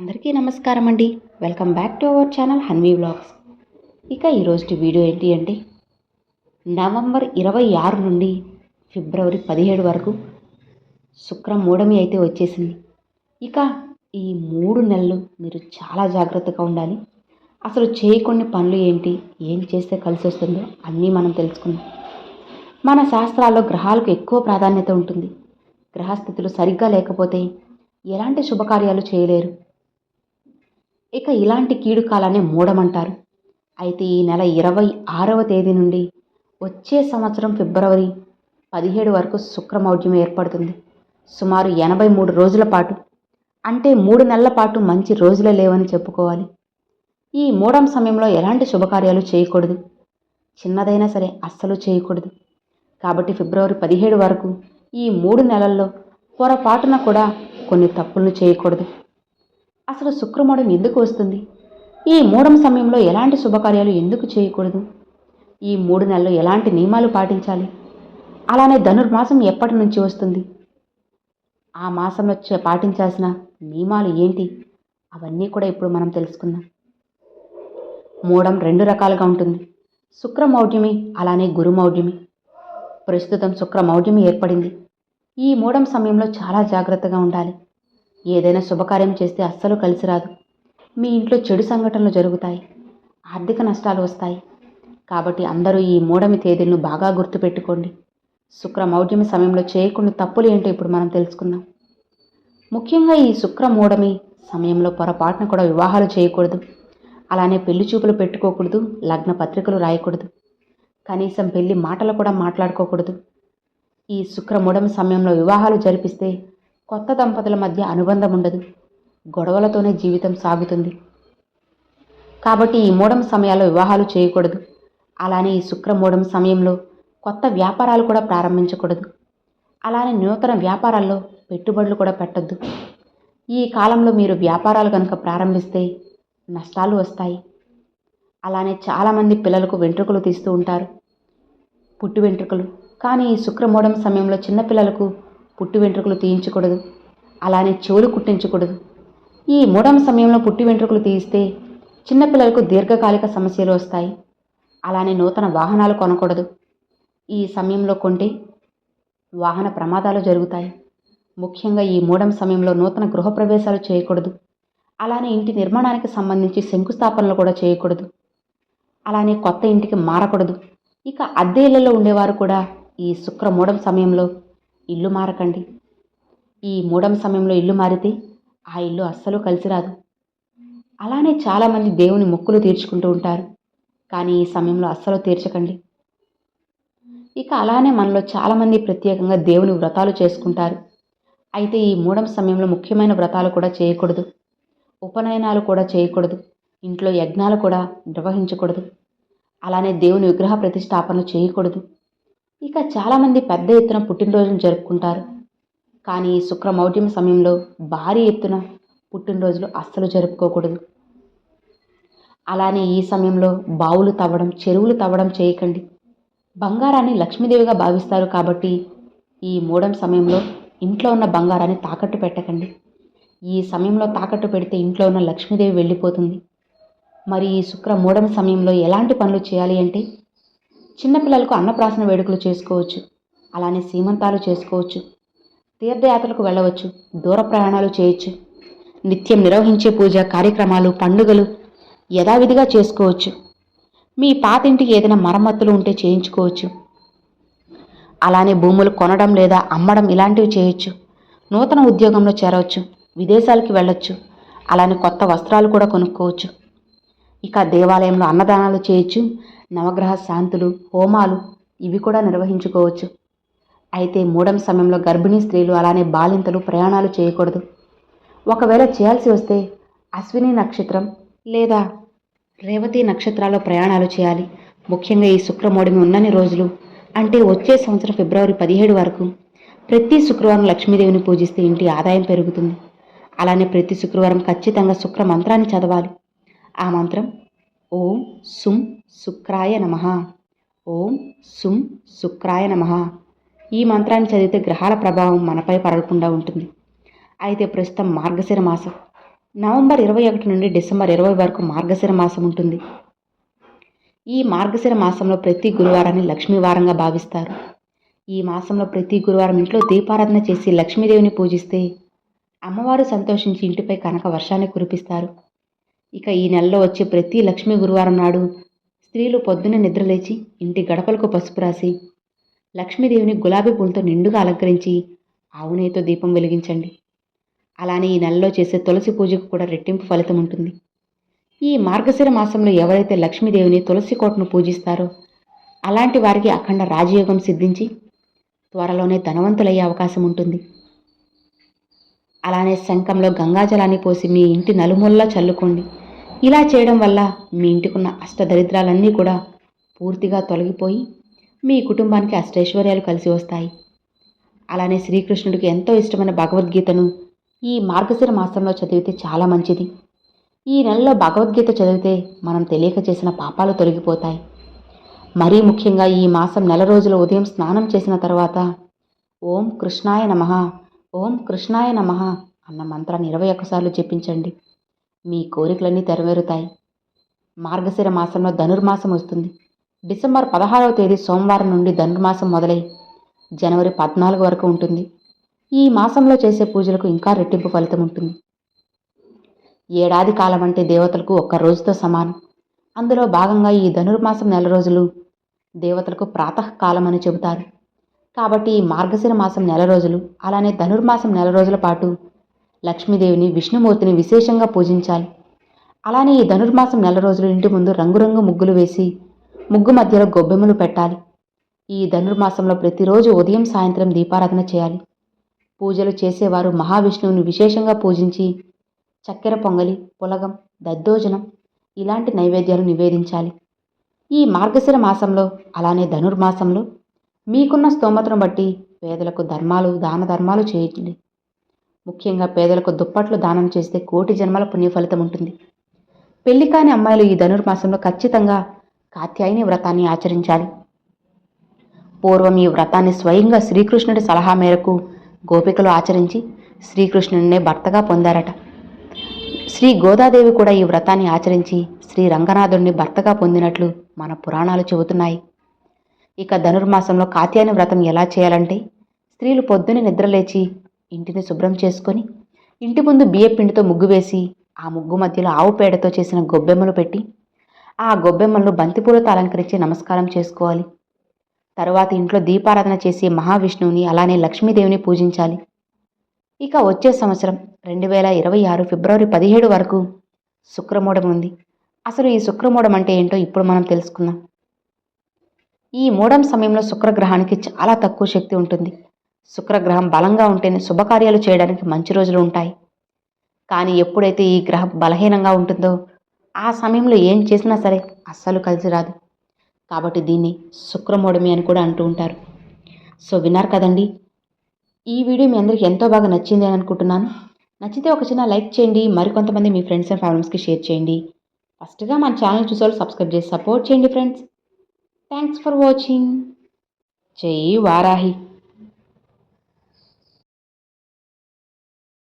అందరికీ నమస్కారం అండి. Welcome back to our channel Hanvi vlogs. ఇక ఈరోజు వీడియో ఏంటి అంటే నవంబర్ 26 నుండి ఫిబ్రవరి 17 వరకు శుక్రమూఢమి అయితే వచ్చేసింది. ఇక ఈ 3 నెలలు మీరు చాలా జాగ్రత్తగా ఉండాలి. అసలు చేయకొన్ని పనులు ఏంటి, ఏం చేస్తే కలిసి వస్తుందో అన్నీ మనం తెలుసుకుందాం. మన శాస్త్రాల్లో గ్రహాలకు ఎక్కువ ప్రాధాన్యత ఉంటుంది. గ్రహస్థితులు సరిగ్గా లేకపోతే ఎలాంటి శుభకార్యాలు చేయలేరు. ఇక ఇలాంటి కీడు కాలాన్ని మూఢమంటారు. అయితే ఈ నెల 26వ తేదీ నుండి వచ్చే సంవత్సరం ఫిబ్రవరి 17 వరకు శుక్రమౌఢ్యం ఏర్పడుతుంది. సుమారు 83 రోజుల పాటు, అంటే 3 నెలల పాటు మంచి రోజులే లేవని చెప్పుకోవాలి. ఈ మూఢం సమయంలో ఎలాంటి శుభకార్యాలు చేయకూడదు. చిన్నదైనా సరే అస్సలు చేయకూడదు. కాబట్టి ఫిబ్రవరి 17 వరకు ఈ 3 నెలల్లో పొరపాటున కూడా కొన్ని తప్పులను చేయకూడదు. అసలు శుక్రమూఢం ఎందుకు వస్తుంది? ఈ మూఢం సమయంలో ఎలాంటి శుభకార్యాలు ఎందుకు చేయకూడదు? ఈ 3 నెలలు ఎలాంటి నియమాలు పాటించాలి? అలానే ధనుర్మాసం ఎప్పటి నుంచి వస్తుంది? ఆ మాసంలో పాటించాల్సిన నియమాలు ఏంటి? అవన్నీ కూడా ఇప్పుడు మనం తెలుసుకుందాం. మూఢం 2 రకాలుగా ఉంటుంది. శుక్రమౌఢ్యమి, అలానే గురుమౌఢ్యమి. ప్రస్తుతం శుక్రమౌఢ్యమి ఏర్పడింది. ఈ మూఢం సమయంలో చాలా జాగ్రత్తగా ఉండాలి. ఏదైనా శుభకార్యం చేస్తే అస్సలు కలిసి రాదు. మీ ఇంట్లో చెడు సంఘటనలు జరుగుతాయి, ఆర్థిక నష్టాలు వస్తాయి. కాబట్టి అందరూ ఈ మూఢమి తేదీలను బాగా గుర్తుపెట్టుకోండి. శుక్రమౌఢ్యమి సమయంలో చేయకుండా తప్పులు ఏంటో ఇప్పుడు మనం తెలుసుకుందాం. ముఖ్యంగా ఈ శుక్రమూఢమి సమయంలో పొరపాటున కూడా వివాహాలు చేయకూడదు. అలానే పెళ్లి చూపులు పెట్టుకోకూడదు, లగ్న పత్రికలు రాయకూడదు, కనీసం పెళ్లి మాటలు కూడా మాట్లాడుకోకూడదు. ఈ శుక్రమూఢమి సమయంలో వివాహాలు జరిపిస్తే కొత్త దంపతుల మధ్య అనుబంధం ఉండదు, గొడవలతోనే జీవితం సాగుతుంది. కాబట్టి ఈ మూఢం సమయాల్లో వివాహాలు చేయకూడదు. అలానే ఈ శుక్రమూఢం సమయంలో కొత్త వ్యాపారాలు కూడా ప్రారంభించకూడదు. అలానే నూతన వ్యాపారాల్లో పెట్టుబడులు కూడా పెట్టొద్దు. ఈ కాలంలో మీరు వ్యాపారాలు కనుక ప్రారంభిస్తే నష్టాలు వస్తాయి. అలానే చాలామంది పిల్లలకు వెంట్రుకలు తీస్తూ ఉంటారు, పుట్టు వెంట్రుకలు. కానీ ఈ శుక్రమూఢం సమయంలో చిన్నపిల్లలకు పుట్టు వెంట్రుకలు తీయించకూడదు, అలానే చెవులు కుట్టించకూడదు. ఈ మూఢం సమయంలో పుట్టు వెంట్రుకలు తీయిస్తే చిన్నపిల్లలకు దీర్ఘకాలిక సమస్యలు వస్తాయి. అలానే నూతన వాహనాలు కొనకూడదు. ఈ సమయంలో కొంటే వాహన ప్రమాదాలు జరుగుతాయి. ముఖ్యంగా ఈ మూఢం సమయంలో నూతన గృహప్రవేశాలు చేయకూడదు. అలానే ఇంటి నిర్మాణానికి సంబంధించి శంకుస్థాపనలు కూడా చేయకూడదు. అలానే కొత్త ఇంటికి మారకూడదు. ఇక అద్దె ఇళ్లలో ఉండేవారు కూడా ఈ శుక్రమూఢం సమయంలో ఇల్లు మారకండి. ఈ మూఢం సమయంలో ఇల్లు మారితే ఆ ఇల్లు అస్సలు కలిసి రాదు. అలానే చాలామంది దేవుని మొక్కులు తీర్చుకుంటూ ఉంటారు, కానీ ఈ సమయంలో అస్సలు తీర్చకండి. ఇక అలానే మనలో చాలామంది ప్రత్యేకంగా దేవుని వ్రతాలు చేసుకుంటారు. అయితే ఈ మూఢం సమయంలో ముఖ్యమైన వ్రతాలు కూడా చేయకూడదు, ఉపనయనాలు కూడా చేయకూడదు, ఇంట్లో యజ్ఞాలు కూడా నిర్వహించకూడదు. అలానే దేవుని విగ్రహ ప్రతిష్టాపనలు చేయకూడదు. ఇక చాలామంది పెద్ద ఎత్తున పుట్టినరోజును జరుపుకుంటారు, కానీ ఈ శుక్రమౌఢ్యం సమయంలో భారీ ఎత్తున పుట్టినరోజులు అస్సలు జరుపుకోకూడదు. అలానే ఈ సమయంలో బావులు తవ్వడం, చెరువులు తవ్వడం చేయకండి. బంగారాన్ని లక్ష్మీదేవిగా భావిస్తారు కాబట్టి ఈ మూఢం సమయంలో ఇంట్లో ఉన్న బంగారాన్ని తాకట్టు పెట్టకండి. ఈ సమయంలో తాకట్టు పెడితే ఇంట్లో ఉన్న లక్ష్మీదేవి వెళ్ళిపోతుంది. మరి ఈ శుక్రమూఢం సమయంలో ఎలాంటి పనులు చేయాలి అంటే చిన్నపిల్లలకు అన్నప్రాసన వేడుకలు చేసుకోవచ్చు, అలానే సీమంతాలు చేసుకోవచ్చు, తీర్థయాత్రలకు వెళ్ళవచ్చు, దూర ప్రయాణాలు చేయొచ్చు, నిత్యం నిర్వహించే పూజ కార్యక్రమాలు, పండుగలు యథావిధిగా చేసుకోవచ్చు. మీ పాతింటికి ఏదైనా మరమ్మతులు ఉంటే చేయించుకోవచ్చు. అలానే భూములు కొనడం లేదా అమ్మడం ఇలాంటివి చేయొచ్చు. నూతన ఉద్యోగంలో చేరవచ్చు, విదేశాలకు వెళ్ళొచ్చు, అలానే కొత్త వస్త్రాలు కూడా కొనుక్కోవచ్చు. ఇక దేవాలయంలో అన్నదానాలు చేయొచ్చు, నవగ్రహ శాంతులు, హోమాలు ఇవి కూడా నిర్వహించుకోవచ్చు. అయితే మూఢం సమయంలో గర్భిణీ స్త్రీలు అలానే బాలింతలు ప్రయాణాలు చేయకూడదు. ఒకవేళ చేయాల్సి వస్తే అశ్విని నక్షత్రం లేదా రేవతి నక్షత్రాల్లో ప్రయాణాలు చేయాలి. ముఖ్యంగా ఈ శుక్రమూఢమి ఉన్నన్ని రోజులు, అంటే వచ్చే సంవత్సరం ఫిబ్రవరి 17 వరకు ప్రతి శుక్రవారం లక్ష్మీదేవిని పూజిస్తే ఇంటి ఆదాయం పెరుగుతుంది. అలానే ప్రతి శుక్రవారం ఖచ్చితంగా శుక్ర మంత్రాన్ని చదవాలి. ఆ మంత్రం ఓం సుం శుక్రాయ నమః, ఓం సుం శుక్రాయ నమః. ఈ మంత్రాన్ని చదివితే గ్రహాల ప్రభావం మనపై పడకుండా ఉంటుంది. అయితే ప్రస్తుతం మార్గశిర మాసం, నవంబర్ 21 నుండి డిసెంబర్ 20 వరకు మార్గశిర మాసం ఉంటుంది. ఈ మార్గశిర మాసంలో ప్రతి గురువారాన్ని లక్ష్మీవారంగా భావిస్తారు. ఈ మాసంలో ప్రతి గురువారం ఇంట్లో దీపారాధన చేసి లక్ష్మీదేవిని పూజిస్తే అమ్మవారు సంతోషించి ఇంటిపై కనక వర్షాన్ని కురిపిస్తారు. ఇక ఈ నెలలో వచ్చే ప్రతి లక్ష్మీ గురువారం నాడు స్త్రీలు పొద్దున్నే నిద్రలేచి ఇంటి గడపలకు పసుపు రాసి లక్ష్మీదేవిని గులాబీ పూలతో నిండుగా అలంకరించి ఆవు నెయ్యితో దీపం వెలిగించండి. అలానే ఈ నెలలో చేసే తులసి పూజకు కూడా రెట్టింపు ఫలితం ఉంటుంది. ఈ మార్గశిర మాసంలో ఎవరైతే లక్ష్మీదేవిని తులసి కోటను పూజిస్తారో అలాంటి వారికి అఖండ రాజయోగం సిద్ధించి త్వరలోనే ధనవంతులయ్యే అవకాశం ఉంటుంది. అలానే శంఖంలో గంగాజలాన్ని పోసి మీ ఇంటి నలుమూలలా చల్లుకోండి. ఇలా చేయడం వల్ల మీ ఇంటికున్న అష్టదరిద్రాలన్నీ కూడా పూర్తిగా తొలగిపోయి మీ కుటుంబానికి అష్టైశ్వర్యాలు కలిసి వస్తాయి. అలానే శ్రీకృష్ణుడికి ఎంతో ఇష్టమైన భగవద్గీతను ఈ మార్గశిర మాసంలో చదివితే చాలా మంచిది. ఈ నెలలో భగవద్గీత చదివితే మనం తెలియక చేసిన పాపాలు తొలగిపోతాయి. మరీ ముఖ్యంగా ఈ మాసం నెల రోజుల ఉదయం స్నానం చేసిన తర్వాత ఓం కృష్ణాయ నమః, ఓం కృష్ణాయ నమః అన్న మంత్రాన్ని 21 సార్లు జపించండి. మీ కోరికలన్నీ నెరవేరుతాయి. మార్గశిర మాసంలో ధనుర్మాసం వస్తుంది. డిసెంబర్ 16వ తేదీ సోమవారం నుండి ధనుర్మాసం మొదలై జనవరి 14 వరకు ఉంటుంది. ఈ మాసంలో చేసే పూజలకు ఇంకా రెట్టింపు ఫలితం ఉంటుంది. ఏడాది కాలం అంటే దేవతలకు ఒక్క రోజుతో సమానం. అందులో భాగంగా ఈ ధనుర్మాసం నెల రోజులు దేవతలకు ప్రాతకాలం అని చెబుతారు. కాబట్టి ఈ మార్గశిర మాసం నెల రోజులు అలానే ధనుర్మాసం నెల రోజుల పాటు లక్ష్మీదేవిని విష్ణుమూర్తిని విశేషంగా పూజించాలి. అలానే ఈ ధనుర్మాసం నెల రోజులు ఇంటి ముందు రంగురంగు ముగ్గులు వేసి ముగ్గు మధ్యలో గొబ్బెమ్మలు పెట్టాలి. ఈ ధనుర్మాసంలో ప్రతిరోజు ఉదయం సాయంత్రం దీపారాధన చేయాలి. పూజలు చేసేవారు మహావిష్ణువుని విశేషంగా పూజించి చక్కెర పొంగలి, పులగం, దద్దోజనం ఇలాంటి నైవేద్యాలు నివేదించాలి. ఈ మార్గశిర మాసంలో అలానే ధనుర్మాసంలో మీకున్న స్తోమతను బట్టి పేదలకు దాన ధర్మాలు చేయండి. ముఖ్యంగా పేదలకు దుప్పట్లు దానం చేస్తే కోటి జన్మల పుణ్యఫలితం ఉంటుంది. పెళ్లి కాని అమ్మాయిలు ఈ ధనుర్మాసంలో ఖచ్చితంగా కాత్యాయని వ్రతాన్ని ఆచరించాలి. పూర్వం ఈ వ్రతాన్ని స్వయంగా శ్రీకృష్ణుడి సలహా మేరకు గోపికలు ఆచరించి శ్రీకృష్ణుడినే భర్తగా పొందారట. శ్రీ గోదాదేవి కూడా ఈ వ్రతాన్ని ఆచరించి శ్రీ రంగనాథుడిని భర్తగా పొందినట్లు మన పురాణాలు చెబుతున్నాయి. ఇక ధనుర్మాసంలో కాత్యాయని వ్రతం ఎలా చేయాలంటే స్త్రీలు పొద్దున్నే నిద్రలేచి ఇంటిని శుభ్రం చేసుకొని ఇంటి ముందు బియ్యపిండితో ముగ్గు వేసి ఆ ముగ్గు మధ్యలో ఆవు పేడతో చేసిన గొబ్బెమ్మలు పెట్టి ఆ గొబ్బెమ్మలను బంతిపూలతో అలంకరించి నమస్కారం చేసుకోవాలి. తరువాత ఇంట్లో దీపారాధన చేసి మహావిష్ణువుని అలానే లక్ష్మీదేవిని పూజించాలి. ఇక వచ్చే సంవత్సరం 2026 ఫిబ్రవరి 17 వరకు శుక్రమూఢం ఉంది. అసలు ఈ శుక్రమూఢం అంటే ఏంటో ఇప్పుడు మనం తెలుసుకుందాం. ఈ మూఢం సమయంలో శుక్రగ్రహానికి చాలా తక్కువ శక్తి ఉంటుంది. శుక్రగ్రహం బలంగా ఉంటేనే శుభకార్యాలు చేయడానికి మంచి రోజులు ఉంటాయి. కానీ ఎప్పుడైతే ఈ గ్రహం బలహీనంగా ఉంటుందో ఆ సమయంలో ఏం చేసినా సరే అస్సలు కలిసి రాదు. కాబట్టి దీన్ని శుక్రమూఢమి అని కూడా అంటూ ఉంటారు. సో విన్నారు కదండి, ఈ వీడియో మీ అందరికీ ఎంతో బాగా నచ్చింది అని అనుకుంటున్నాను. నచ్చితే ఒక చిన్న లైక్ చేయండి, మరికొంతమంది మీ ఫ్రెండ్స్ అండ్ ఫ్యామిలీస్కి షేర్ చేయండి. ఫస్ట్గా మన ఛానల్ చూసేవాళ్ళు సబ్స్క్రైబ్ చేసి సపోర్ట్ చేయండి ఫ్రెండ్స్. Thanks for watching. జై వారాహి.